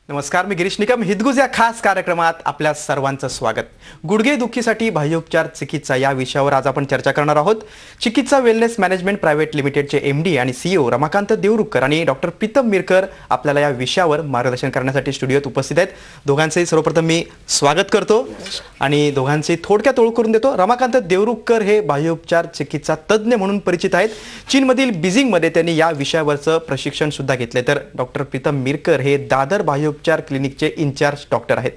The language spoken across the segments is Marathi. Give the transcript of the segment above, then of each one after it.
नमस्कार, मी गिरीश निकम. हितगुज या खास कार्यक्रमात आपल्या सर्वांचं स्वागत. गुडघे दुखीसाठी बाह्योपचार चिकित्सा या विषयावर आज आपण चर्चा करणार आहोत. चिकित्सा वेलनेस मॅनेजमेंट प्रायव्हेट लिमिटेडचे MD आणि CEO रमाकांत देवरुखकर आणि डॉक्टर प्रीतम मिरकर आपल्याला या विषयावर मार्गदर्शन करण्यासाठी स्टुडिओत उपस्थित आहेत. दोघांचेही सर्वप्रथम मी स्वागत करतो आणि दोघांचे थोडक्यात ओळख करून देतो. रमाकांत देवरुखकर हे बाह्योपचार चिकित्सा तज्ज्ञ म्हणून परिचित आहेत. चीनमधील बीजिंगमध्ये त्यांनी या विषयावरचं प्रशिक्षण सुद्धा घेतले. तर डॉक्टर प्रीतम मिरकर हे दादर बाह्योपचार क्लिनिकचे इन्चार्ज डॉक्टर आहेत.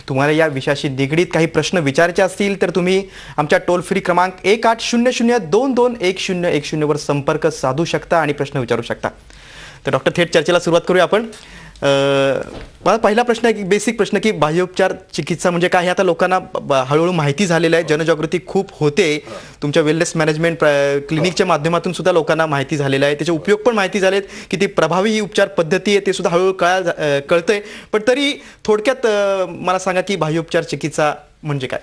तुम्हाला या विषयाशी निगडीत काही प्रश्न विचारायचे असतील तर तुम्ही आमच्या टोल फ्री क्रमांक 1800221010 वर संपर्क साधू शकता आणि प्रश्न विचारू शकता. तर डॉक्टर, थेट चर्चेला सुरुवात करूया आपण. मला पहिला प्रश्न आहे की बेसिक प्रश्न की बाह्योपचार चिकित्सा म्हणजे काय हे आता लोकांना हळूहळू माहिती झालेलं आहे. जनजागृती खूप होते. तुमच्या वेलनेस मॅनेजमेंट क्लिनिकच्या माध्यमातून सुद्धा लोकांना माहिती झालेला आहे. त्याचे उपयोग पण माहिती झालेत. किती प्रभावी ही उपचार पद्धती आहे ते सुद्धा हळूहळू कळतंय. पण तरी थोडक्यात मला सांगा की बाह्योपचार चिकित्सा म्हणजे काय?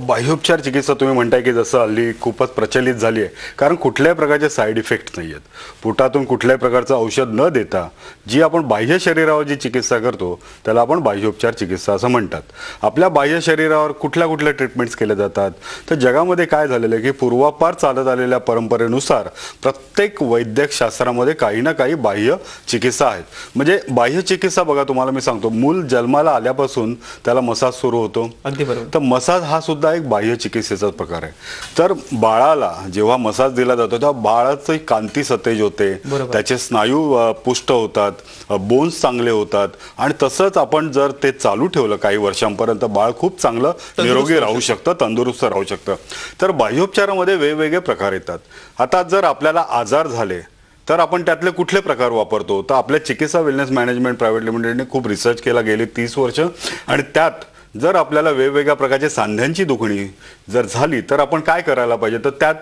बाह्योपचार चिकित्सा तुम्ही म्हणताय की जसं हल्ली खूपच प्रचलित झाली आहे, कारण कुठल्याही प्रकारचे साईड इफेक्ट नाही आहेत. पोटातून कुठल्याही प्रकारचं औषध न देता जी आपण बाह्य शरीरावर जी चिकित्सा करतो त्याला आपण बाह्योपचार चिकित्सा असं म्हणतात. आपल्या बाह्य शरीरावर कुठल्या कुठल्या ट्रीटमेंट्स केल्या जातात तर जगामध्ये काय झालेलं आहे की पूर्वापार चालत आलेल्या परंपरेनुसार प्रत्येक वैद्यक शास्त्रामध्ये काही ना काही बाह्य चिकित्सा आहेत. म्हणजे बाह्य चिकित्सा बघा, तुम्हाला मी सांगतो, मूल जन्माला आल्यापासून त्याला मसाज सुरू होतो. अगदी बरोबर. तर मसाज हा सुद्धा एक बाह्य चिकित्सेचा प्रकार आहे. तर बाळाला जेव्हा मसाज दिला जातो तेव्हा बाळाची कांती सतेज होते, त्याचे स्नायू पुष्ट होतात, बोन्स चांगले होतात आणि तसंच आपण जर ते चालू ठेवलं काही वर्षांपर्यंत बाळ खूप चांगलं निरोगी राहू शकतं, तंदुरुस्त राहू शकतं. तर बाह्योपचारामध्ये वेगवेगळे प्रकार येतात. आता जर आपल्याला आजार झाले तर आपण त्यातले कुठले प्रकार वापरतो? तर आपल्या चिकित्सा वेलनेस मॅनेजमेंट प्रायव्हेट लिमिटेडने खूप रिसर्च केला गेली 30 वर्ष, आणि त्यात जर आपल्याला वेगवेगळ्या प्रकारची सांध्यांची दुखणी जर झाली तर आपण काय करायला पाहिजे? तर त्यात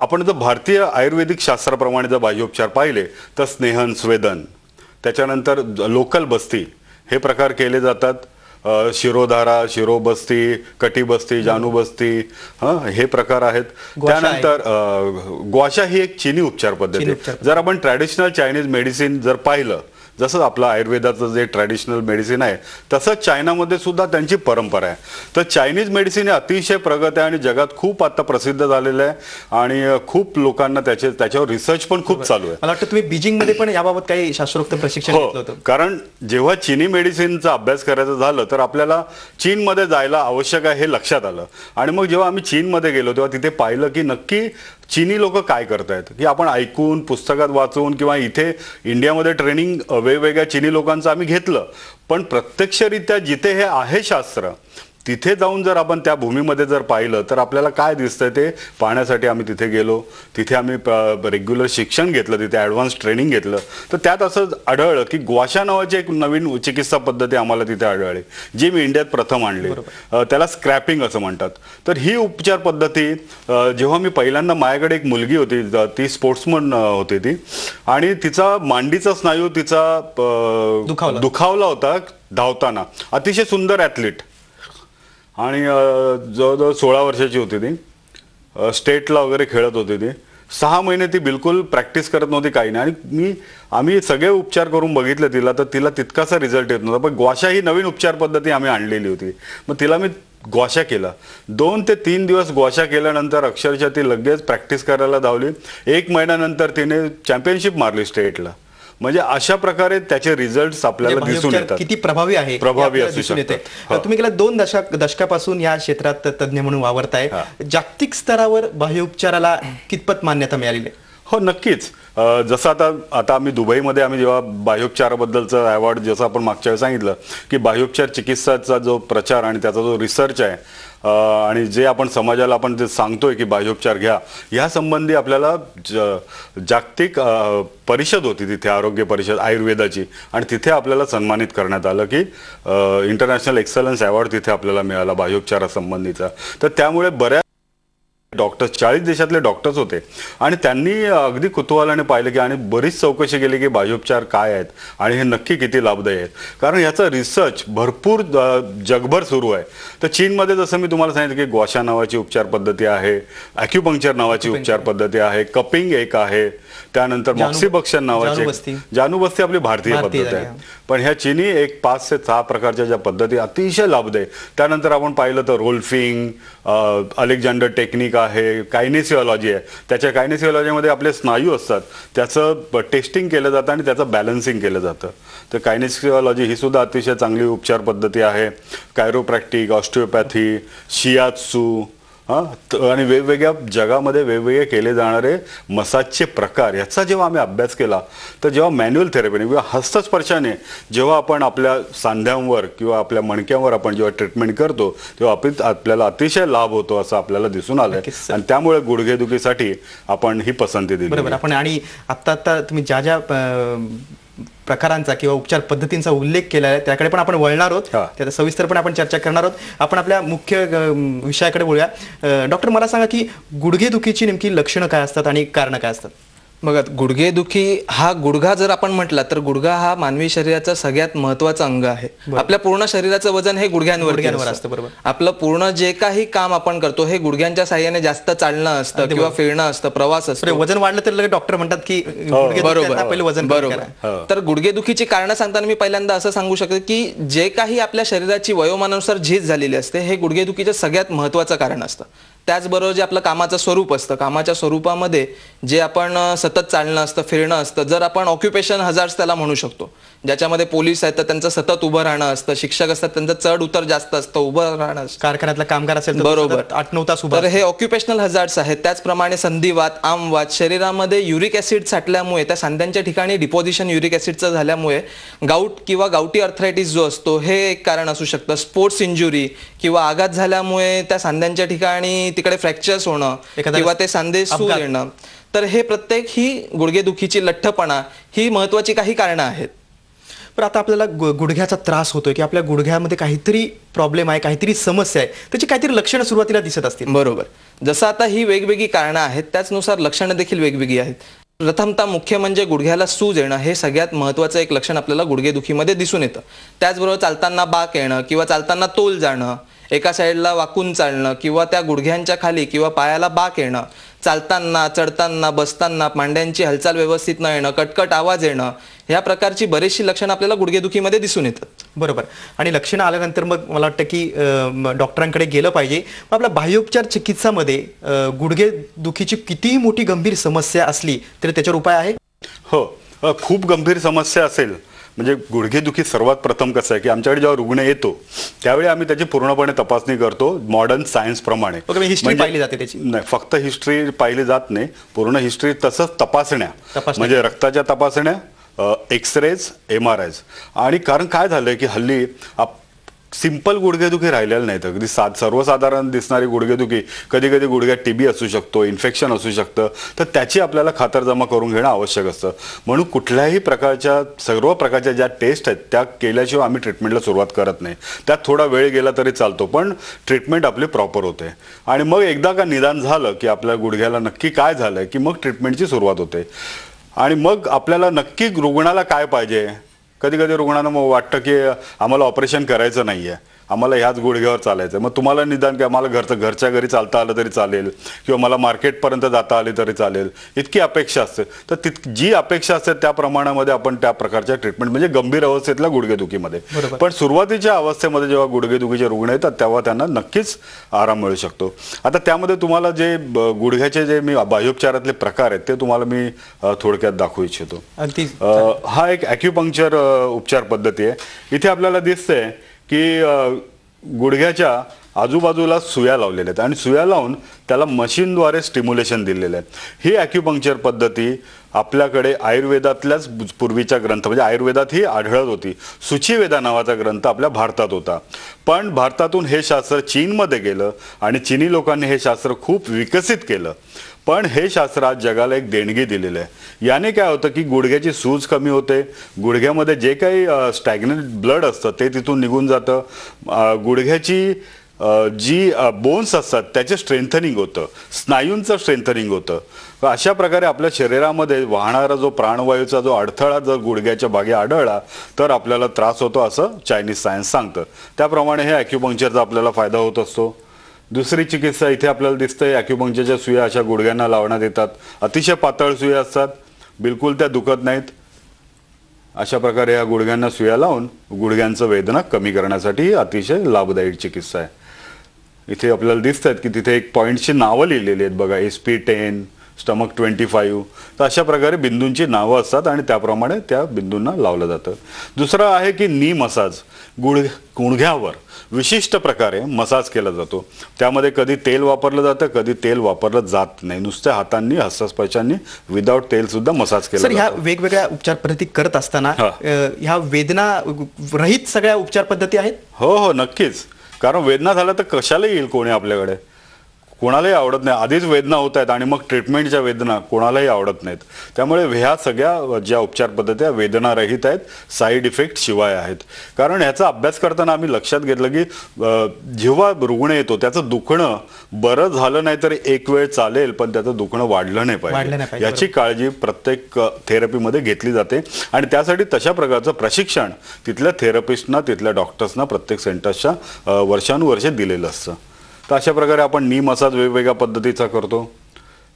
आपण जर भारतीय आयुर्वेदिक शास्त्राप्रमाणे जर बाह्योपचार पाहिले तर स्नेहन, स्वेदन, त्याच्यानंतर लोकल बस्ती हे प्रकार केले जातात. शिरोधारा, शिरोबस्ती, कटिबस्ती, जानूबस्ती हे प्रकार आहेत. त्यानंतर ग्वाशा ही एक चीनी उपचार पद्धती आहे. जर आपण ट्रॅडिशनल चायनीज मेडिसिन जर पाहिलं, जसं आपलं आयुर्वेदाचं जे ट्रॅडिशनल मेडिसिन आहे तसंच चायनामध्ये सुद्धा त्यांची परंपरा आहे. तर चायनीज मेडिसिन हे अतिशय प्रगत आहे आणि जगात खूप आता प्रसिद्ध झालेलं आहे आणि खूप लोकांना त्याच्यावर रिसर्च पण खूप चालू आहे. मला वाटतं तुम्ही बीजिंगमध्ये पण याबाबत काही शास्त्रोक्त प्रशिक्षण घेतलं होतं. कारण जेव्हा चीनी मेडिसिनचा अभ्यास करायचा झालं तर आपल्याला चीनमध्ये जायला आवश्यक आहे हे लक्षात आलं. आणि मग जेव्हा आम्ही चीनमध्ये गेलो तेव्हा तिथे पाहिलं की नक्की चीनी लोक काय करतायत. की आपण ऐकून, पुस्तकात वाचून किंवा इथे इंडियामध्ये ट्रेनिंग वेगवेगळ्या चीनी लोकांचं आम्ही घेतलं, पण प्रत्यक्षरित्या जिथे हे आहे शास्त्र तिथे जाऊन जर आपण त्या भूमीमध्ये जर पाहिलं तर आपल्याला काय दिसतंय ते पाहण्यासाठी आम्ही तिथे गेलो. तिथे आम्ही रेग्युलर शिक्षण घेतलं, तिथे ॲडव्हान्स ट्रेनिंग घेतलं. तर त्यात असं आढळलं की ग्वाशा नावाची एक नवीन चिकित्सा पद्धती आम्हाला तिथे आढळली, जी मी इंडियात प्रथम आणली. त्याला स्क्रॅपिंग असं म्हणतात. तर ही उपचार पद्धती जेव्हा मी पहिल्यांदा, माझ्याकडे एक मुलगी होती, ती स्पोर्ट्समन होती ती, आणि तिचा मांडीचा स्नायू तिचा दुखावला होता धावताना. अतिशय सुंदर ॲथलीट आणि जवळजवळ 16 वर्षाची होती ती. स्टेटला वगैरे खेळत होती ती. 6 महिने ती बिलकुल प्रॅक्टिस करत नव्हती, काही नाही. आणि आम्ही सगळे उपचार करून बघितलं तिला, तर तिला तितकासा रिझल्ट येत नव्हता. पण ग्वाशा ही नवीन उपचार पद्धती आम्ही आणलेली होती. मग तिला मी ग्वाशा केला. 2 ते 3 दिवस ग्वाशा केल्यानंतर अक्षरशः ती लगेच प्रॅक्टिस करायला धावली. 1 महिन्यानंतर तिने चॅम्पियनशिप मारली स्टेटला. म्हणजे अशा प्रकारे त्याचे रिझल्ट आपल्याला दिसून येतात. किती प्रभावी आहे, प्रभावी असू शकते. तुम्ही गेल्या 2 दशकापासून या क्षेत्रात तज्ज्ञ म्हणून वावरताय. जागतिक स्तरावर बाह्योपचाराला कितपत मान्यता मिळालेली आहे? हो, नक्कीच. जसं आता आम्ही दुबईमध्ये आम्ही जेव्हा बाह्योपचाराबद्दलचं अवॉर्ड, जसं आपण मागच्या वेळी सांगितलं की बाह्योपचार चिकित्साचा जो प्रचार आणि त्याचा जो रिसर्च आहे आणि जे आपण समाजाला आपण जे सांगतोय की बाह्योपचार घ्या, ह्या संबंधी आपल्याला जागतिक परिषद होती तिथे, आरोग्य परिषद आयुर्वेदाची, आणि तिथे आपल्याला सन्मानित करण्यात आलं की इंटरनॅशनल एक्सलन्स अवॉर्ड तिथे आपल्याला मिळाला बाह्योपचारासंबंधीचा. तर त्यामुळे बऱ्याच डॉक्टर्स 40 देशातले डॉक्टर्स होते आणि त्यांनी अगदी कुतूहलाने पाहिलं की आणि बरीच चौकशी केली की बाह्योपचार काय आहेत आणि हे नक्की किती लाभदायी आहेत, कारण याचा रिसर्च भरपूर जगभर सुरू आहे. तर चीनमध्ये जसं मी तुम्हाला सांगितलं की ग्वाशा नावाची उपचार पद्धती आहे, ॲक्युपंक्चर नावाची उपचार पद्धती आहे, कपिंग एक आहे, त्यानंतर मॉक्सिबक्शन नावाची जानूबस्ती आपली भारतीय पद्धत आहे. पण ह्या चिनी एक 5 ते 6 प्रकारच्या ज्या पद्धती अतिशय लाभदायी. त्यानंतर आपण पाहिलं तर रोल्फिंग, अलेक्झांडर टेक्निक आहे, कायनेसिओलॉजी आहे. त्याच्या कायनेसिओलॉजीमध्ये आपले स्नायू असतात त्याचं टेस्टिंग केलं जातं आणि त्याचं बॅलन्सिंग केलं जातं. तर कायनेसिओलॉजी ही सुद्धा अतिशय चांगली उपचार पद्धती आहे. कायरोप्रॅक्टिक, ऑस्टिओपॅथी, शियात्सू आणि वेगवेगळ्या जगामध्ये वेगवेगळे केले जाणारे मसाजचे प्रकार याचा जेव्हा आम्ही अभ्यास केला तर जेव्हा मॅन्युअल थेरपीने किंवा हस्तस्पर्शाने जेव्हा आपण आपल्या सांध्यांवर किंवा आपल्या मणक्यांवर आपण जेव्हा ट्रीटमेंट करतो तेव्हा आपल्याला अतिशय लाभ होतो असं आपल्याला दिसून आलंय. आणि त्यामुळे गुडघेदुखीसाठी आपण ही पसंती दिली. बरोबर. आपण आणि आता तुम्ही ज्या ज्या प्रकारांचा किंवा उपचार पद्धतींचा उल्लेख केला आहे त्याकडे पण आपण वळणार आहोत, त्याचा सविस्तरपणे आपण चर्चा करणार आहोत. आपण आपल्या मुख्य विषयाकडे बोलूया. डॉक्टर, मला सांगा की गुडघेदुखीची नेमकी लक्षणं काय असतात आणि कारणं काय असतात? बघा, गुडघेदुखी हा गुडघा जर आपण म्हटला तर गुडघा हा मानवी शरीराचा सगळ्यात महत्वाचा अंग आहे. आपल्या पूर्ण शरीराचं वजन हे गुडघ्यांवर असतं. बरोबर. आपलं पूर्ण जे काही काम आपण करतो हे गुडघ्यांच्या साहाय्याने जास्त चालणं असतं किंवा फिरणं असतं, प्रवास असतो. वजन वाढलं तर लगेच डॉक्टर म्हणतात की बरोबर वजन. बरोबर. तर गुडघेदुखीची कारणं सांगताना मी पहिल्यांदा असं सांगू शकतो की जे काही आपल्या शरीराची वयोमानानुसार झीज झालेली असते हे गुडघेदुखीचं सगळ्यात महत्वाचं कारण असतं. त्याचबरोबर जे आपलं कामाचं स्वरूप असतं, कामाच्या स्वरूपामध्ये जे आपण सतत चालणं असतं, फिरणं असतं, जर आपण ऑक्युपेशन हजार्ड्स त्याला म्हणू शकतो, ज्याच्यामध्ये पोलीस आहेत तर त्यांचं सतत उभं राहणं असतं, शिक्षक असतात त्यांचं चढ उतर जास्त असतं, उभं राहणं असतं, कारखान्यातला कामगार असेल बरोबर 8-9 तास उभं. तर हे ऑक्युपेशनल हजार्ड्स आहेत. त्याचप्रमाणे संधिवात, आमवात, शरीरामध्ये युरिक ऍसिड साठल्यामुळे त्या सांध्यांच्या ठिकाणी डिपॉझिशन युरिक ऍसिडचं झाल्यामुळे गाऊट किंवा गावठी अर्थरायटिस जो असतो हे एक कारण असू शकतं. स्पोर्ट्स इंजुरी किंवा आघात झाल्यामुळे त्या सांध्यांच्या ठिकाणी तिकडे फ्रॅक्चर्स होणं किंवा ते सांधे सूज येणं, तर हे प्रत्येक ही गुडघेदुखीची लठ्ठपणा ही महत्वाची काही कारणं आहेत. पण आता आपल्याला गुडघ्याचा त्रास होतोय की आपल्या गुडघ्यामध्ये काहीतरी प्रॉब्लेम आहे, काहीतरी समस्या आहे, त्याची काहीतरी लक्षणं सुरुवातीला दिसत असतील. बरोबर. जसं आता ही वेगवेगळी कारणं आहेत त्याचनुसार लक्षणं देखील वेगवेगळी आहेत. प्रथमतः मुख्य म्हणजे गुडघ्याला सूज येणं हे सगळ्यात महत्वाचं एक लक्षण आपल्याला गुडघेदुखीमध्ये दिसून येतं. त्याचबरोबर चालताना बाक येणं किंवा चालताना तोल जाणं, एका साईडला वाकून चालणं किंवा त्या गुडघ्यांच्या खाली किंवा पायाला बाक येणं, चालताना, चढताना, बसताना मांड्यांची हालचाल व्यवस्थित न येणं, कटकट आवाज येणं, ह्या प्रकारची बरीचशी लक्षणं आपल्याला गुडघेदुखीमध्ये दिसून येतात. बरोबर. आणि लक्षणं आल्यानंतर मग मला वाटतं की डॉक्टरांकडे गेलं पाहिजे. आपल्या बाह्योपचार चिकित्सामध्ये गुडघेदुखीची कितीही मोठी गंभीर समस्या असली तरी त्याच्यावर उपाय आहे? हो, खूप गंभीर समस्या असेल म्हणजे गुडघेदुखी सर्वात प्रथम कसं आहे की आमच्याकडे जेव्हा रुग्ण येतो त्यावेळी आम्ही त्याची पूर्णपणे तपासणी करतो मॉडर्न सायन्स प्रमाणे. हिस्ट्री पाहिली जाते त्याची? नाही, फक्त हिस्ट्री पाहिली जात नाही, पूर्ण हिस्ट्री तसंच तपासण्या म्हणजे रक्ताच्या तपासण्या, एक्सरेज, MRIs. आणि कारण काय झालंय की हल्ली सिंपल गुडघेदुखी राहिलेलं नाहीत. अगदी सर्वसाधारण दिसणारी गुडघेदुखी, कधी कधी गुडघ्यात TB असू शकतो, इन्फेक्शन असू शकतं, तर त्याची आपल्याला खातरजमा करून घेणं आवश्यक असतं. म्हणून कुठल्याही प्रकारच्या सर्व प्रकारच्या ज्या टेस्ट आहेत त्या केल्याशिवाय आम्ही ट्रीटमेंटला सुरुवात करत नाही. त्यात थोडा वेळ गेला तरी चालतो पण ट्रीटमेंट आपली प्रॉपर होते. आणि मग एकदा का निदान झालं की आपल्या गुडघ्याला नक्की काय झालंय की मग ट्रीटमेंटची सुरुवात होते. आणि मग आपल्याला नक्की रुग्णाला काय पाहिजे, कधी कधी रुग्णांना मग वाटतं की आम्हाला ऑपरेशन करायचं नाहीये, आम्हाला ह्याच गुडघ्यावर चालायचं, मग तुम्हाला निदान की आम्हाला घरच्या घरी चालता आलं तरी चालेल किंवा मला मार्केटपर्यंत जाता आली तरी चालेल, इतकी अपेक्षा असते. तर जी अपेक्षा असते त्या प्रमाणामध्ये आपण त्या प्रकारच्या ट्रीटमेंट म्हणजे गंभीर अवस्थेतल्या गुडघेदुखीमध्ये. पण सुरुवातीच्या अवस्थेमध्ये जेव्हा गुडघेदुखीचे रुग्ण येतात तेव्हा त्यांना नक्कीच आराम मिळू शकतो. आता त्यामध्ये तुम्हाला जे गुडघ्याचे जे मी बाह्योपचारातले प्रकार आहेत ते तुम्हाला मी थोडक्यात दाखवू इच्छितो. हा एक ॲक्युपंक्चर उपचार पद्धती आहे. इथे आपल्याला दिसतंय की गुडघ्याच्या आजूबाजूला सुया लावलेल्या आहेत आणि सुया लावून त्याला मशीनद्वारे स्टिम्युलेशन दिलेलं आहे. ही ॲक्युपंक्चर पद्धती आपल्याकडे आयुर्वेदातल्याच पूर्वीच्या ग्रंथ म्हणजे आयुर्वेदात ही आढळत होती. सूचीवेदा नावाचा ग्रंथ आपल्या भारतात होता, पण भारतातून हे शास्त्र चीनमध्ये गेलं आणि चीनी लोकांनी हे शास्त्र खूप विकसित केलं. पण हे शास्त्र आज जगाला एक देणगी दिलेलं आहे. याने काय होतं की गुडघ्याची सूज कमी होते, गुडघ्यामध्ये जे काही स्टॅग्नंट ब्लड असतं ते तिथून निघून जातं, गुडघ्याची जी बोन्स असतात त्याचे स्ट्रेंथनिंग होतं, स्नायूंचं स्ट्रेंथनिंग होतं. अशा प्रकारे आपल्या शरीरामध्ये वाहणारा जो प्राणवायूचा जो अडथळा जर गुडघ्याच्या भागी आढळला तर आपल्याला त्रास होतो असं चायनीज सायन्स सांगतं. त्याप्रमाणे हे ॲक्युपंक्चरचा आपल्याला फायदा होत असतो. दुसरी चिकित्सा इथे आपल्याला दिसतंय, ॲक्युपंक्चरच्या सुया अशा गुडघ्यांना लावण्यात येतात. अतिशय पातळ सुया असतात, बिलकुल त्या दुखत नाहीत. अशा प्रकारे या गुडघ्यांना सुया लावून गुडघ्यांचं वेदना कमी करण्यासाठी ही अतिशय लाभदायी चिकित्सा आहे. इथे आपल्याला दिसत आहेत की तिथे एक पॉईंटची नावं लिहिलेली आहेत बघा, SP10, स्टमक 25. तर अशा प्रकारे बिंदूंची नावं असतात आणि त्याप्रमाणे त्या बिंदूंना लावलं जातं. दुसरं आहे की नी मसाज. गुडघ्यावर विशिष्ट प्रकारे मसाज केला जातो. त्यामध्ये कधी तेल वापरलं जातं, कधी तेल वापरलं जात नाही. नुसत्या हातांनी, हस्तस्पर्शांनी, विदाऊट तेल सुद्धा मसाज केला सर, ह्या जातो. वेगवेगळ्या उपचार पद्धती करत असताना हा. ह्या वेदना रहित सगळ्या उपचार पद्धती आहेत? हो, नक्कीच. कारण वेदना झाल्या तर कशाला येईल कोणी आपल्याकडे? कोणालाही आवडत नाही. आधीच वेदना होत आहेत आणि मग ट्रीटमेंटच्या वेदना कोणालाही आवडत नाहीत. त्यामुळे ह्या सगळ्या ज्या उपचार पद्धती वेदना रहित आहेत, साईड इफेक्ट शिवाय आहेत. कारण ह्याचा अभ्यास करताना आम्ही लक्षात घेतलं की जेव्हा रुग्ण येतो त्याचं दुखणं बरं झालं नाही तर एक वेळ चालेल, पण त्याचं दुखणं वाढलं नाही पाहिजे याची काळजी प्रत्येक थेरपीमध्ये घेतली जाते. आणि त्यासाठी तशा प्रकारचं प्रशिक्षण तिथल्या थेरपिस्टना, तिथल्या डॉक्टर्सना प्रत्येक सेंटर्सच्या वर्षानुवर्षे दिलेलं असतं. तर अशा प्रकारे आपण नी मसाज वेगवेगळ्या पद्धतीचा करतो.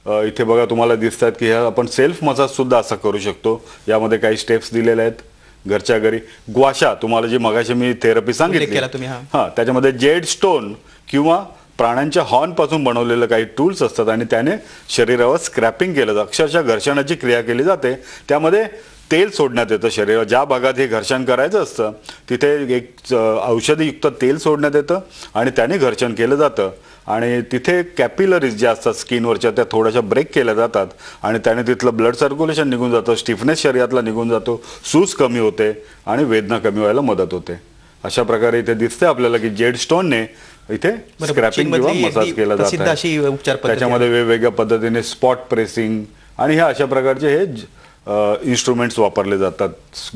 इथे बघा तुम्हाला दिसत आहेत की ह्या आपण सेल्फ मसाज सुद्धा असा करू शकतो. यामध्ये काही स्टेप्स दिलेले आहेत घरच्या घरी. ग्वाशा, तुम्हाला जी मगाशी मी थेरपी सांगितली, हां, त्याच्यामध्ये जेड स्टोन किंवा प्राण्यांच्या हॉर्न पासून बनवलेलं काही टूल्स असतात आणि त्याने शरीरावर स्क्रॅपिंग केलं जातं. अक्षरशः घर्षणाची क्रिया केली जाते. त्यामध्ये तेल सोडण्यात येतं शरीरावर. ज्या भागात हे घर्षण करायचं असतं तिथे एक औषधीयुक्त तेल सोडण्यात येतं आणि त्याने घर्षण केलं जातं. आणि तिथे कॅपिलरीज ज्या असतात स्किनवरच्या त्या थोड्याशा ब्रेक केल्या जातात आणि त्याने तिथलं ब्लड सर्क्युलेशन निघून जातं, स्टिफनेस शरीरातला निघून जातो, सूज कमी होते आणि वेदना कमी व्हायला मदत होते. अशा प्रकारे इथे दिसते आपल्याला की जेड स्टोनने इथे स्क्रॅपिंग किंवा मसाज केला जातो. त्याच्यामध्ये वेगवेगळ्या पद्धतीने स्पॉट प्रेसिंग आणि ह्या अशा प्रकारचे हे इन्स्ट्रुमेंट्स वापरले जातात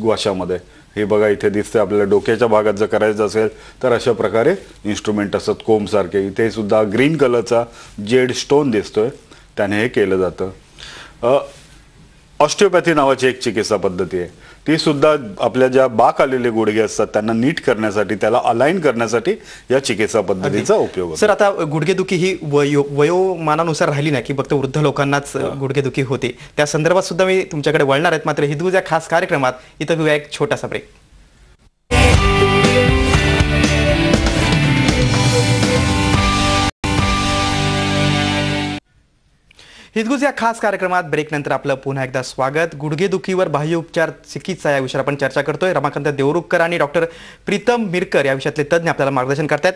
ग्वाशामध्ये. हे बघा इथे दिसते आपल्याला डोक्याच्या भागात जर करायचं असेल तर अशा प्रकारे इन्स्ट्रुमेंट असतात कोंबसारखे. इथे सुद्धा ग्रीन कलरचा जेड स्टोन दिसतोय, त्याने हे केलं जातं. ऑस्टिओपॅथी नावाची एक चिकित्सा पद्धती आहे. ती सुद्धा आपल्या ज्या बाक आलेले गुडघे असतात त्यांना नीट करण्यासाठी, त्याला अलाइन करण्यासाठी या चिकित्सा पद्धतीचा उपयोग होतो. सर, आता गुडघेदुखी ही वयोमानानुसार राहिली नाही की फक्त वृद्ध लोकांनाच गुडघेदुखी होते. त्या संदर्भात सुद्धा मी तुमच्याकडे वळणार आहेत. मात्र हिदगुज या खास कार्यक्रमात इथं घेऊया एक छोटासा ब्रेक. हिदगुज या खास कार्यक्रमात ब्रेक नंतर आपलं पुन्हा एकदा स्वागत. गुडघेदुखीवर बाह्य उपचार चिकित्सा या विषयावर आपण चर्चा करतोय. रमाकांत देवरुखकर आणि डॉक्टर प्रीतम मिरकर या विषयातले तज्ञ आपल्याला मार्गदर्शन करतात.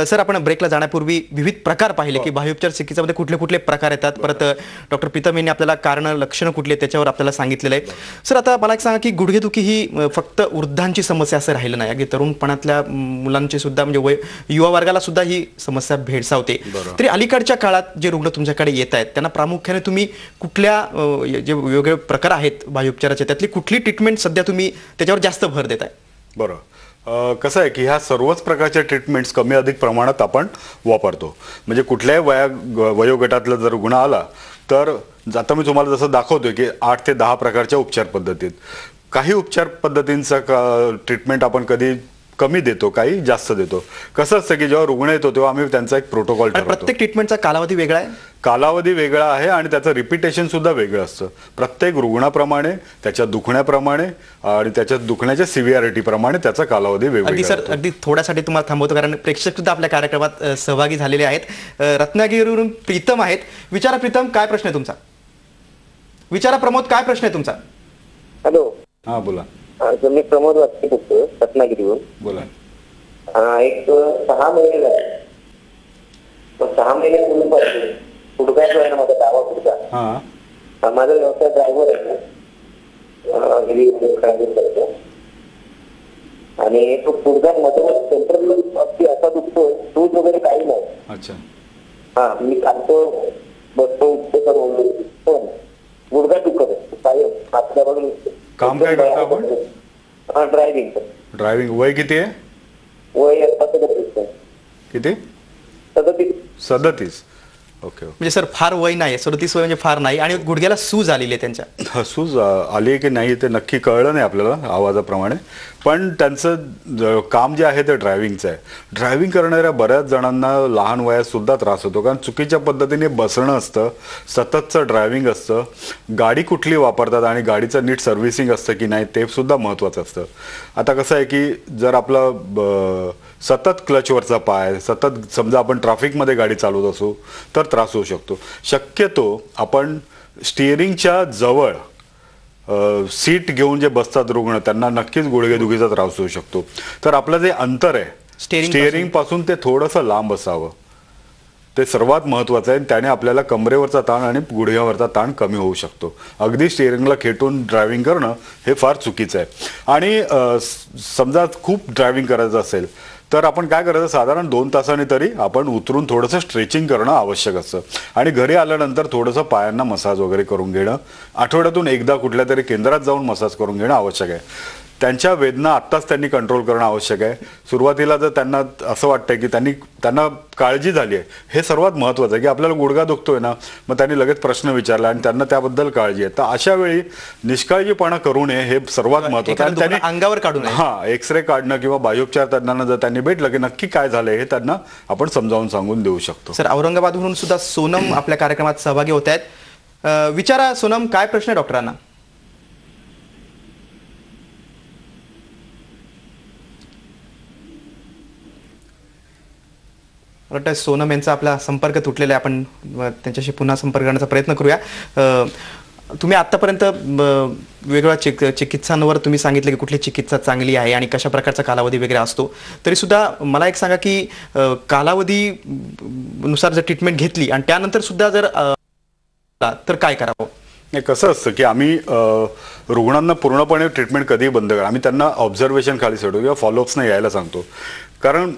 सर, आपण ब्रेकला जाण्यापूर्वी विविध प्रकार पाहिले की बाह्य उपचार चिकित्सामध्ये कुठले कुठले प्रकार येतात. परत डॉक्टर प्रीतम यांनी आपल्याला कारण, लक्षणं कुठले त्याच्यावर आपल्याला सांगितलेलं आहे. सर, आता मला एक सांगा की गुडघेदुखी ही फक्त वृद्धांची समस्या असं राहिलं नाही, अगदी तरुणपणातल्या मुलांची सुद्धा म्हणजे युवा वर्गाला सुद्धा ही समस्या भेडसावते. तरी अलीकडच्या काळात जे रुग्ण तुमच्याकडे येत आहेत त्यांना प्रामुख्याने तुम्ही कुठल्या जे वेगवेगळे प्रकार आहेत बाह्य उपचाराचे त्यातली कुठली ट्रीटमेंट सध्या तुम्ही त्याच्यावर जास्त भर देताय? बरं, कसं आहे की ह्या सर्वच प्रकारच्या ट्रीटमेंट्स कमी अधिक प्रमाणात आपण वापरतो. म्हणजे कुठल्याही वयोगटातला जर रुग्ण आला तर आता मी तुम्हाला जसं दाखवतोय की 8 ते 10 प्रकारच्या उपचार पद्धतीत काही उपचार पद्धतींचा ट्रीटमेंट आपण कधी कमी देतो, काही जास्त देतो. कसं असतं की जेव्हा रुग्ण येतो तेव्हा आम्ही त्यांचा एक प्रोटोकॉल ठरवतो. प्रत्येक ट्रीटमेंटचा कालावधी वेगळा आहे? कालावधी वेगळा आहे आणि त्याचं रिपिटेशन सुद्धा वेगळं असतं. प्रत्येक रुग्णाप्रमाणे, त्याच्या दुखण्याप्रमाणे आणि त्याच्या दुखण्याच्या सिव्हिअरिटीप्रमाणे त्याचा कालावधी वेगवेगळा. अगदी सर, अगदी थोड्यासाठी तुम्हाला थांबवतो कारण प्रेक्षक सुद्धा आपल्या कार्यक्रमात सहभागी झालेले आहेत. रत्नागिरीवरून प्रीतम आहेत. विचारा प्रीतम, काय प्रश्न आहे तुमचा? विचारा प्रमोद, काय प्रश्न आहे तुमचा? हॅलो. हा, बोला. मी प्रमोद वाटते बोलतो रत्नागिरीवरून. बोला. एक 6 महिने झाले. 6 महिन्यापूर्वी गुडघा जो आहे ना, माझा डावा गुडघा, माझा व्यवसाय ड्रायव्हर आहे, करतो. आणि तो गुडघा मध्ये सेंट्रल अगदी असा दुखतो, सूज वगैरे काही नाही. अच्छा. हा, मी चालतो, बसतो, उठतो, करून पण गुडघा दुखत असतो कायम. आपल्याकडून काम काय करता आपण? ड्रायव्हिंग. ड्रायव्हिंग. वय किती आहे? वय 65. किती? 37. ओके. म्हणजे सर फार वय नाही, 37 वय म्हणजे फार नाही, आणि गुडघ्याला सूज आलेली आहे त्यांच्या. सूज आली आहे की नाही ते नक्की कळलं नाही आपल्याला आवाजाप्रमाणे, पण त्यांचं काम जे आहे ते ड्रायव्हिंगचं आहे. ड्रायव्हिंग करणाऱ्या बऱ्याच जणांना लहान वयात सुद्धा त्रास होतो, कारण चुकीच्या पद्धतीने बसणं असतं, सततचं ड्रायव्हिंग असतं, गाडी कुठली वापरतात आणि गाडीचं नीट सर्व्हिसिंग असतं की नाही ते सुद्धा महत्त्वाचं असतं. आता कसं आहे की जर आपला सतत क्लचवरचा पाय, सतत समजा आपण ट्रॅफिकमध्ये गाडी चालवत असू तर त्रास होऊ शकतो. शक्यतो आपण स्टिअरिंगच्या जवळ सीट घेऊन जे बसतात रुग्ण त्यांना नक्कीच गुडघेदुखीचा त्रास होऊ शकतो. तर आपलं जे अंतर आहे स्टिअरिंग पासून ते थोडंसं लांब असावं, ते सर्वात महत्त्वाचं आहे. त्याने आपल्याला कमरेवरचा ताण आणि गुडघ्यावरचा ताण कमी होऊ शकतो. अगदी स्टिअरिंगला खेटून ड्रायव्हिंग करणं हे फार चुकीचं आहे. आणि समजा खूप ड्रायव्हिंग करायचं असेल तर आपण काय करायचं, साधारण 2 तासांनी तरी आपण उतरून थोडंसं स्ट्रेचिंग करणं आवश्यक असतं. आणि घरी आल्यानंतर थोडंसं पायांना मसाज वगैरे करून घेणं, आठवड्यातून एकदा कुठल्या तरी केंद्रात जाऊन मसाज करून घेणं आवश्यक आहे. त्यांच्या वेदना आत्ताच त्यांनी कंट्रोल करणं आवश्यक आहे. सुरुवातीला जर त्यांना असं वाटतंय की त्यांना काळजी झाली आहे, हे सर्वात महत्त्वाचं आहे की आपल्याला गुडघा दुखतोय ना, मग त्यांनी लगेच प्रश्न विचारला आणि त्यांना त्याबद्दल काळजी आहे. तर अशा वेळी निष्काळजीपणा करू नये, हे सर्वात महत्त्वाचं आहे. त्यांनी अंगावर काढू नये. एक्सरे काढणं किंवा बाह्योपचार तज्ञांना जर त्यांनी भेटलं की नक्की काय झालंय हे त्यांना आपण समजावून सांगून देऊ शकतो. सर, औरंगाबादहून सुद्धा सोनम आपल्या कार्यक्रमात सहभागी होत आहेत. विचारा सोनम, काय प्रश्न आहे डॉक्टरांना? वाटतं सोनम यांचा आपला संपर्क तुटलेला आहे. आपण त्यांच्याशी पुन्हा संपर्क करण्याचा प्रयत्न करूया. तुम्ही आतापर्यंत वेगवेगळ्या चिकित्सांवर तुम्ही सांगितलं की कुठली चिकित्सा चांगली आहे आणि कशा प्रकारचा कालावधी वगैरे असतो. तरी सुद्धा मला एक सांगा की कालावधीनुसार जर ट्रीटमेंट घेतली आणि त्यानंतर सुद्धा जर तर काय करावं? नाही, कसं असतं की आम्ही रुग्णांना पूर्णपणे ट्रीटमेंट कधीही बंद करा, आम्ही त्यांना ऑब्झर्वेशन खाली सोडू किंवा फॉलोअप्सने यायला सांगतो. कारण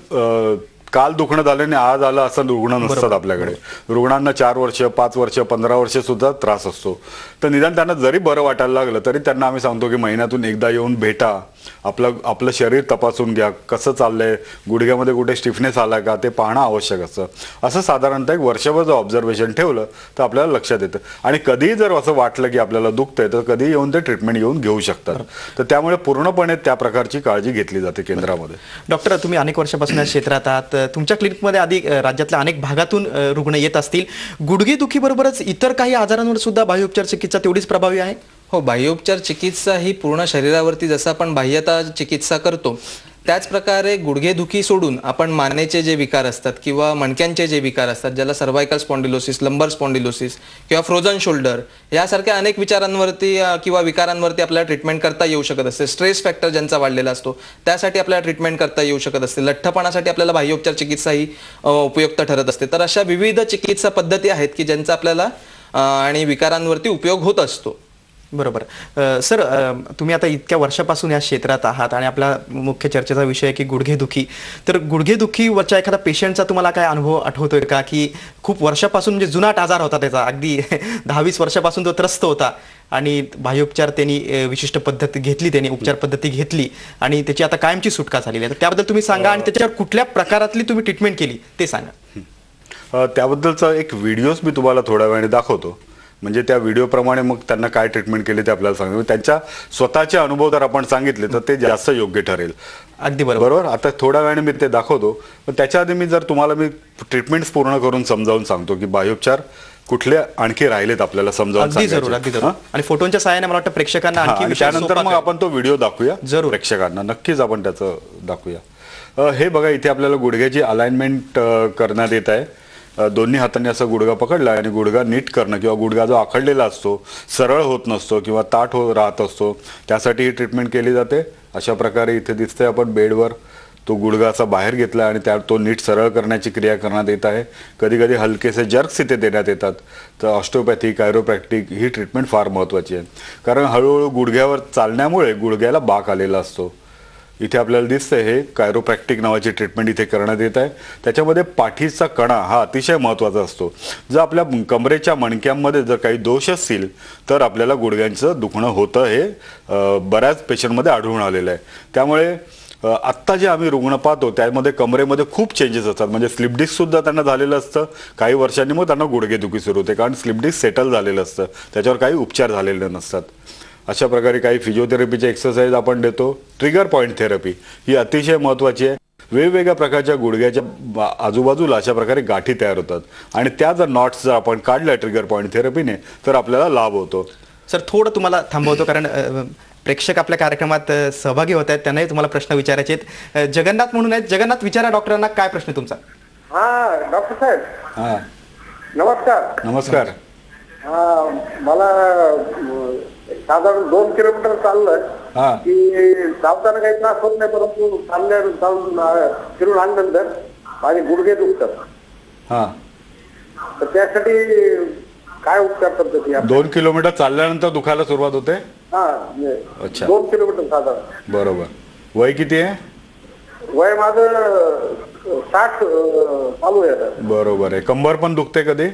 काल दुखणं झाल्याने आज आलं असं रुग्ण नसतात आपल्याकडे. रुग्णांना 4 वर्ष, 5 वर्ष, 15 वर्ष सुद्धा त्रास असतो. तर निदान त्यांना जरी बरं वाटायला लागलं तरी त्यांना आम्ही सांगतो की महिन्यातून एकदा येऊन भेटा, आपलं शरीर तपासून घ्या, कसं चाललंय, गुडघ्यामध्ये कुठे स्टिफनेस आला का ते पाहणं आवश्यक असतं. असं साधारणतः एक वर्षभर जर ऑब्झर्वेशन ठेवलं तर आपल्याला लक्षात येतं. आणि कधीही जर असं वाटलं की आपल्याला दुखतंय तर कधीही येऊन ते ट्रीटमेंट येऊन घेऊ शकतात. तर त्यामुळे पूर्णपणे त्या प्रकारची काळजी घेतली जाते केंद्रामध्ये. डॉक्टर, तुम्ही अनेक वर्षापासून या क्षेत्रात आहात. तुमच्या क्लिनिकमध्ये आधी राज्यातल्या अनेक भागातून रुग्ण येत असतील. गुडघेदुखीबरोबरच इतर काही आजारांवर सुद्धा बाह्योपचार चिकित्सा तेवढीच प्रभावी आहे? हो, बाह्योपचार चिकित्सा ही पूर्ण शरीरावरती जसं आपण बाह्यता चिकित्सा करतो त्याच प्रकारे गुडघेदुखी सोडून आपण मानेचे जे विकार असतात किंवा मणक्यांचे जे विकार असतात, ज्याला सर्वायकल स्पॉन्डिलोसिस, लंबर स्पॉन्डिलोसिस किंवा फ्रोझन शोल्डर, यासारख्या अनेक विचारांवरती किंवा विकारांवरती आपल्याला ट्रीटमेंट करता येऊ शकत असते. स्ट्रेस फॅक्टर ज्यांचा वाढलेला असतो त्यासाठी आपल्याला ट्रीटमेंट करता येऊ शकत असते. लठ्ठपणासाठी आपल्याला बाह्योपचार चिकित्सा ही उपयुक्त ठरत असते. तर अशा विविध चिकित्सा पद्धती आहेत की ज्यांचा आपल्याला आणि विकारांवरती उपयोग होत असतो. बरोबर. सर, तुम्ही आता इतक्या वर्षापासून या क्षेत्रात आहात आणि आपला मुख्य चर्चेचा विषय आहे की गुडघेदुखी. तर गुडघेदुखीवरच्या एखादा पेशंटचा तुम्हाला काय अनुभव आठवतोय का, की खूप वर्षापासून म्हणजे जुनाट आजार होता त्याचा, अगदी 10-20 वर्षापासून तो त्रस्त होता आणि बाह्योपचार त्यांनी विशिष्ट पद्धती घेतली, त्यांनी उपचार पद्धती घेतली आणि त्याची आता कायमची सुटका झालेली आहे. तर त्याबद्दल तुम्ही सांगा आणि त्याच्यावर कुठल्या प्रकारातली तुम्ही ट्रीटमेंट केली ते सांगा. त्याबद्दलचा एक व्हिडिओज मी तुम्हाला थोड्या वेळाने दाखवतो. म्हणजे त्या व्हिडिओप्रमाणे मग त्यांना काय ट्रीटमेंट केली ते आपल्याला सांगतो. त्यांच्या स्वतःचे अनुभव जर आपण सांगितले तर ते जास्त योग्य ठरेल. अगदी बरोबर. आता थोड्या वेळाने मी ते दाखवतो, पण त्याच्या आधी मी तुम्हाला ट्रीटमेंट्स पूर्ण करून समजावून सांगतो की बाह्योपचार कुठले आणखी राहिलेत आपल्याला समजावून सांगायचे. अगदी जरूर. आणि फोटोंच्या सहाय्याने मला वाटतं प्रेक्षकांना आणखी त्यानंतर मग आपण तो व्हिडिओ दाखवूया. जरूर प्रेक्षकांना नक्कीच आपण त्याचं दाखवूया. हे बघा, इथे आपल्याला गुडघ्याची अलाइनमेंट करण्यात येत आहे. दोन्ही हातांनी असं गुडघा पकडला आणि गुडघा नीट करणं किंवा गुडघा जो आखडलेला असतो, सरळ होत नसतो किंवा ताठ राहत असतो, त्यासाठी ही ट्रीटमेंट केली जाते. अशा प्रकारे इथे दिसतंय आपण बेडवर तो गुडघा असा बाहेर घेतला आणि तो नीट सरळ करण्याची क्रिया करण्यात येत आहे. कधी कधी हलकेसे जर्क्स इथे देण्यात येतात. तर ऑस्टिओपॅथी, कायरोप्रॅक्टिक ही ट्रीटमेंट फार महत्त्वाची आहे, कारण हळूहळू गुडघ्यावर चालण्यामुळे गुडघ्याला बाक आलेला असतो. इथे आपल्याला दिसतंय हे कायरोप्रॅक्टिक नावाची ट्रीटमेंट इथे करण्यात येत आहे. त्याच्यामध्ये पाठीचा कणा हा अतिशय महत्त्वाचा असतो. जर आपल्या कमरेच्या मणक्यांमध्ये जर काही दोष असतील तर आपल्याला गुडघ्यांचं दुखणं होतं, हे बऱ्याच पेशंटमध्ये आढळून आलेलं आहे. त्यामुळे आत्ता जे आम्ही रुग्ण पाहतो त्यामध्ये कमरेमध्ये खूप चेंजेस असतात. म्हणजे स्लिप डिस्क सुद्धा त्यांना झालेलं असतं. काही वर्षांनी मग त्यांना गुडघेदुखी सुरू होते, कारण स्लिप डिस्क सेटल झालेलं असतं, त्याच्यावर काही उपचार झालेले नसतात. अशा प्रकारे काही फिजिओथेरपीचे एक्सरसाइज आपण देतो. ट्रिगर पॉईंट थेरपी ही अतिशय महत्त्वाची आहे. वेगवेगळ्या प्रकारच्या गुडघ्याच्या आजूबाजूला अशा प्रकारे गाठी तयार होतात आणि त्या जर नॉट्स जर आपण काढल्या ट्रिगर पॉईंट थेरपीने तर आपल्याला लाभ होतो. सर थोडं तुम्हाला थांबवतो, कारण प्रेक्षक आपल्या कार्यक्रमात सहभागी होत आहेत, त्यांनाही तुम्हाला प्रश्न विचारायचे आहेत. जगन्नाथ म्हणून आहेत. जगन्नाथ, विचारा डॉक्टरांना, काय प्रश्न तुमचा? हा डॉक्टर साहेब, हां, नमस्कार. नमस्कार. मला साधारण 2 किलोमीटर चाललं हां, की धावताना काही त्रास होत नाही, परंतु चालून फिरून आल्यानंतर माझे गुडघे दुखतात. हां. तर त्यासाठी काय उपचार पद्धती आहे? 2 किलोमीटर चालल्यानंतर दुखायला सुरुवात होते. अच्छा. 2 किलोमीटर साधारण. बरोबर. वय किती आहे? वय माझं 60 चालू आहे आता. बरोबर आहे. कंबर पण दुखते कधी?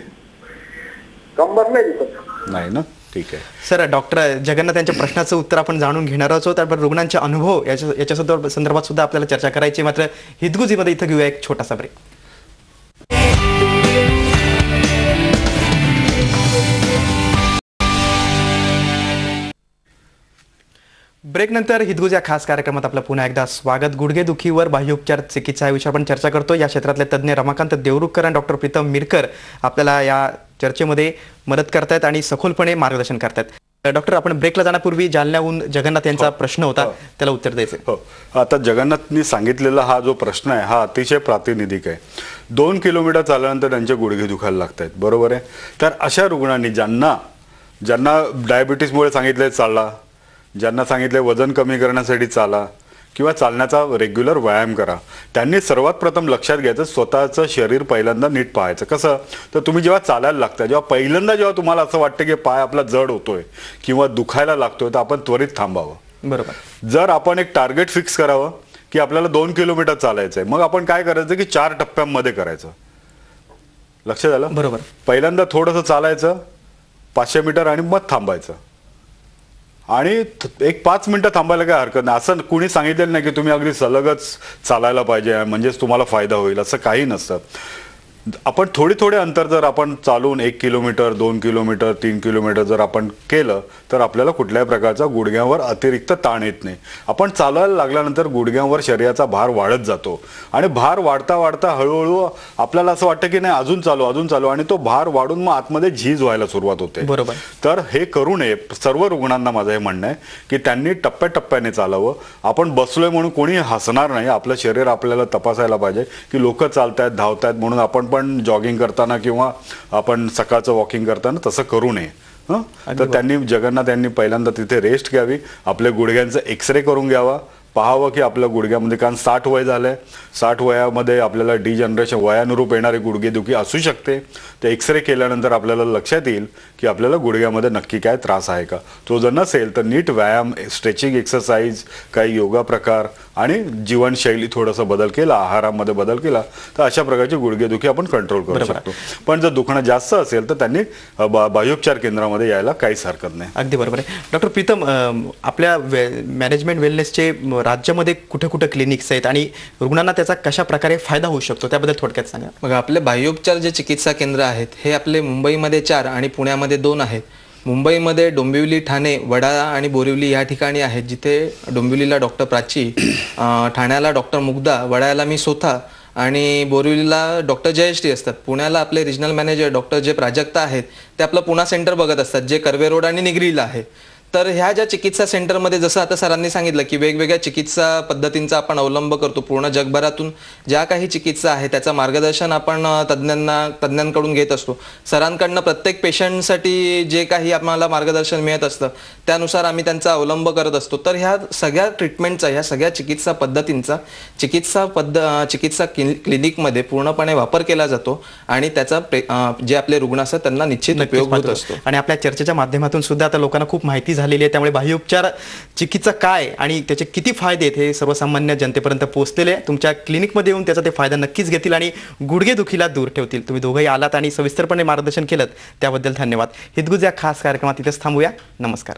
कंबर नाही दिसत. नाही ना, ठीक आहे. सर, डॉक्टर जगन्नाथ यांच्या प्रश्नाचं उत्तर आपण जाणून घेणार आहोत. आपण रुग्णांचे अनुभव याच्या संदर्भात सुद्धा आपल्याला चर्चा करायची. मात्र हितगुजीमध्ये इथं घेऊया एक छोटासा ब्रेक. ब्रेकनंतर हितगुज या खास कार्यक्रमात आपलं पुन्हा एकदा स्वागत. गुडघेदुखीवर बाह्योपचार चिकित्सा या विषयावर आपण चर्चा करतो. या क्षेत्रातले तज्ज्ञ रमाकांत देवरुखकर आणि डॉक्टर प्रीतम मिरकर आपल्याला या चर्चेमध्ये मदत करतायत आणि सखोलपणे मार्गदर्शन करतायत. डॉक्टर, आपण ब्रेकला जाण्यापूर्वी जालन्याहून जगन्नाथ यांचा प्रश्न होता, त्याला उत्तर द्यायचं. हो, आता जगन्नाथनी सांगितलेला हा जो प्रश्न आहे हा अतिशय प्रातिनिधिक आहे. 2 किलोमीटर चालल्यानंतर त्यांचे गुडघे दुखायला लागत आहेत, बरोबर आहे. तर अशा रुग्णांनी ज्यांना डायबिटीसमुळे सांगितलंय चालला, ज्यांना सांगितलंय वजन कमी करण्यासाठी चाला किंवा चालण्याचा रेग्युलर व्यायाम करा, त्यांनी सर्वात प्रथम लक्षात घ्यायचं स्वतःचं शरीर पहिल्यांदा नीट पाहायचं. कसं तर तुम्ही जेव्हा चालायला लागता, जेव्हा तुम्हाला असं वाटतं की पाय आपला जड होतोय किंवा दुखायला लागतोय, तर आपण त्वरित थांबावं. बरोबर. जर आपण एक टार्गेट फिक्स करावं की आपल्याला 2 किलोमीटर चालायचं आहे, मग आपण काय करायचं की 4 टप्प्यांमध्ये करायचं. लक्षात आलं? बरोबर. पहिल्यांदा थोडंसं चालायचं 500 मीटर आणि मग थांबायचं. आणि एक 5 मिनिटं थांबायला काय हरकत नाही. असं कुणी सांगितलेलं नाही की तुम्ही अगदी सलगच चालायला पाहिजे म्हणजेच तुम्हाला फायदा होईल, असं काही नसतं. आपण थोडे अंतर जर आपण चालून 1 किलोमीटर 2 किलोमीटर 3 किलोमीटर जर आपण केलं तर आपल्याला कुठल्याही प्रकारचा गुडघ्यावर अतिरिक्त ताण येत नाही. आपण चालायला लागल्यानंतर गुडघ्यांवर शरीराचा भार वाढत जातो आणि भार वाढता वाढता हळूहळू आपल्याला असं वाटतं की नाही अजून चालू आणि तो भार वाढून मग आतमध्ये झीज व्हायला सुरुवात होते. बरोबर. तर हे करू नये. सर्व रुग्णांना माझं हे म्हणणं आहे की त्यांनी टप्प्याटप्प्याने चालावं. आपण बसलोय म्हणून कोणी हसणार नाही. आपलं शरीर आपल्याला तपासायला पाहिजे की लोक चालतायत धावतायत म्हणून आपण पण जॉगिंग करताना किंवा आपण सकाळचं वॉकिंग करताना तसं करू नये. तर जगन्नाथ यांनी पहिल्यांदा तिथे रेस्ट घ्यावी, आपल्या गुडघ्यांचा एक्सरे करून घ्यावा, पाहावं की आपल्या गुडघ्यामध्ये, कारण 60 वय झालंय, 60 वयामध्ये आपल्याला डिजनरेशन वयानुरूप येणारी गुडघेदुखी असू शकते. ते एक्सरे केल्यानंतर आपल्याला लक्षात येईल की आपल्याला गुडघ्यामध्ये नक्की काय त्रास आहे का. तो जर नसेल तर नीट व्यायाम, स्ट्रेचिंग एक्सरसाइज, काही योगा प्रकार आणि जीवनशैली थोडासा बदल केला, आहारामध्ये बदल केला तर अशा प्रकारची गुडघेदुखी आपण कंट्रोल करू शकतो. पण जर दुखणं जास्त असेल तर त्यांनी बाह्योपचार केंद्रामध्ये यायला काहीच हरकत नाही. अगदी बरोबर आहे. डॉक्टर प्रीतम, आपल्या मॅनेजमेंट वेलनेसचे राज्यामध्ये कुठे कुठे क्लिनिक्स आहेत आणि रुग्णांना त्याचा कशा प्रकारे फायदा होऊ शकतो त्याबद्दल थोडक्यात सांगा. बघा, आपले बाह्योपचार जे चिकित्सा केंद्र आहेत हे आपले मुंबईमध्ये 4 आणि पुण्यामध्ये 2 आहेत. मुंबईमध्ये डोंबिवली, ठाणे, वडाळा आणि बोरिवली या ठिकाणी आहेत, जिथे डोंबिवलीला डॉक्टर प्राची, ठाण्याला डॉक्टर मुग्धा, वडाळ्याला मी स्वतः आणि बोरिवलीला डॉक्टर जयश्री असतात. पुण्याला आपले रिजनल मॅनेजर डॉक्टर जे प्राजक्ता आहेत ते आपलं पुणा सेंटर बघत असतात, जे कर्वे रोड आणि निगरीला आहे. तर ह्या ज्या चिकित्सा सेंटरमध्ये जसं आता सरांनी सांगितलं की वेगवेगळ्या चिकित्सा पद्धतींचा आपण अवलंब करतो. पूर्ण जगभरातून ज्या काही चिकित्सा आहे त्याचं मार्गदर्शन आपण तज्ज्ञांकडून घेत असतो. सरांकडनं प्रत्येक पेशंटसाठी जे काही आम्हाला मार्गदर्शन मिळत असतं त्यानुसार आम्ही त्यांचा अवलंब करत असतो. तर ह्या सगळ्या ट्रीटमेंटचा, ह्या सगळ्या चिकित्सा पद्धतींचा चिकित्सा क्लिनिकमध्ये पूर्णपणे वापर केला जातो आणि त्याचा जे आपले रुग्ण असतात त्यांना निश्चित उपयोग होत असतो. आणि आपल्या चर्चेच्या माध्यमातून सुद्धा आता लोकांना खूप माहिती झालेली आहे. त्यामुळे बाह्योपचार चिकित्सा काय आणि त्याचे किती फायदे आहेत हे सर्वसामान्य जनतेपर्यंत पोहोचलेले आहे. तुमच्या क्लिनिकमध्ये येऊन त्याचा ते फायदा नक्कीच घेतील आणि गुडघेदुखीला दूर ठेवतील. तुम्ही दोघंही आलात आणि सविस्तरपणे मार्गदर्शन केलं त्याबद्दल धन्यवाद. हितगुज या खास कार्यक्रमात इथेच थांबूया. नमस्कार.